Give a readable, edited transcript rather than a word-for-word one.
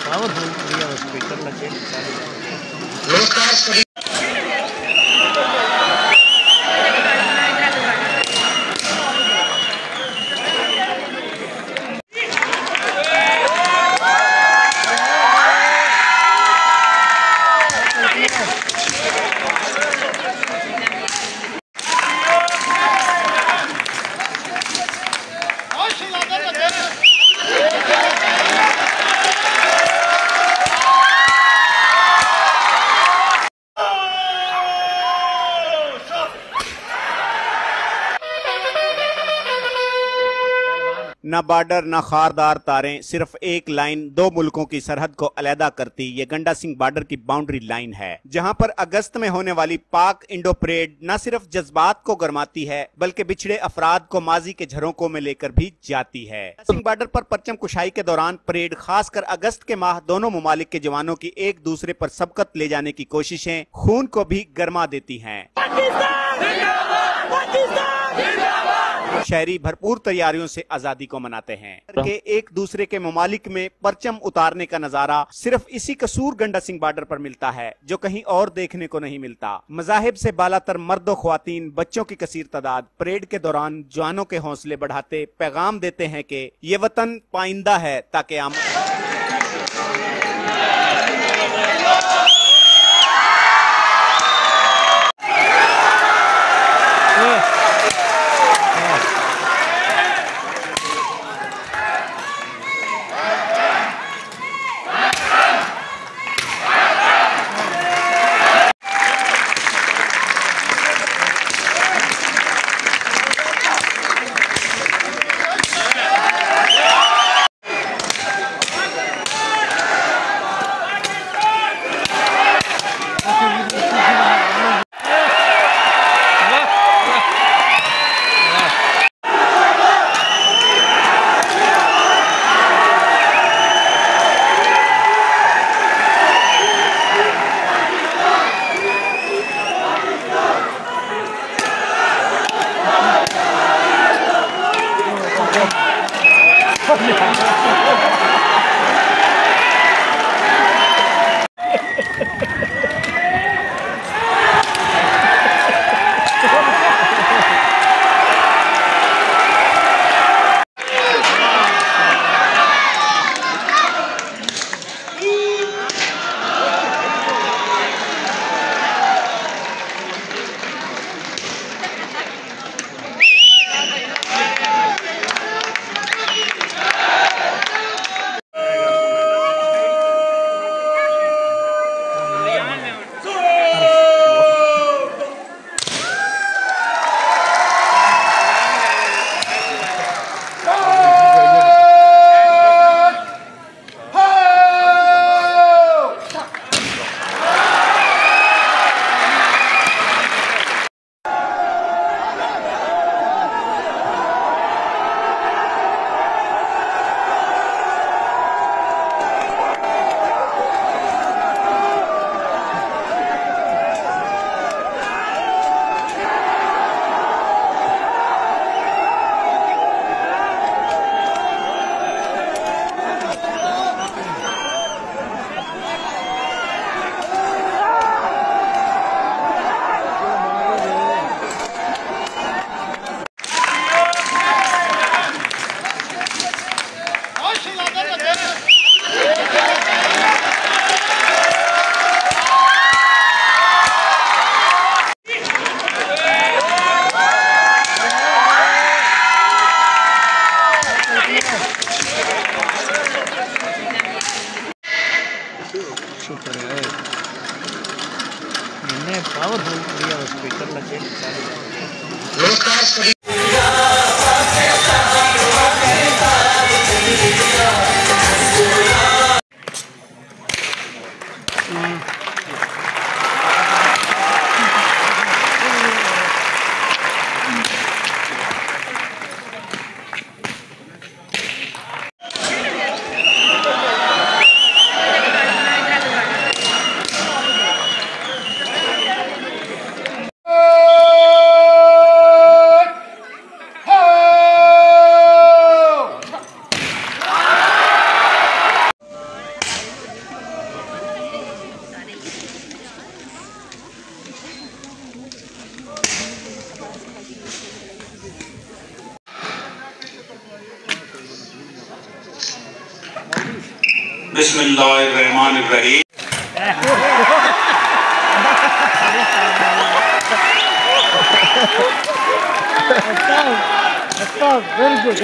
Powerful speaker लगे। न border न खारदार तारें, सिर्फ एक लाइन दो मुल्कों की सरहद को अलहदा करती ये गंडा सिंह बॉर्डर की बाउंड्री लाइन है, जहां पर अगस्त में होने वाली पाक इंडो परेड न सिर्फ जज्बात को गरमाती है बल्कि बिछड़े अफराद को माजी के झरोकों में लेकर भी जाती है। सिंह बॉर्डर पर परचम कुशाई के दौरान परेड खासकर अगस्त के माह दोनों ममालिक के जवानों की एक दूसरे पर सबकत ले जाने की कोशिशें खून को भी गरमा देती हैं। शहरी भरपूर तैयारियों से आजादी को मनाते हैं कि एक दूसरे के ममालिक में परचम उतारने का नजारा सिर्फ इसी कसूर गंडा सिंह बॉर्डर पर मिलता है, जो कहीं और देखने को नहीं मिलता। मजाहिब से बालातर मर्दो ख्वातीन, बच्चों की कसीर तादाद परेड के दौरान जवानों के हौसले बढ़ाते पैगाम देते हैं कि ये वतन पाइंदा है ताकि आम इतने पावरफुल दिया स्पीकर लगे बिस्मिल्लाहिर्रहमानिर्रहीम। Very good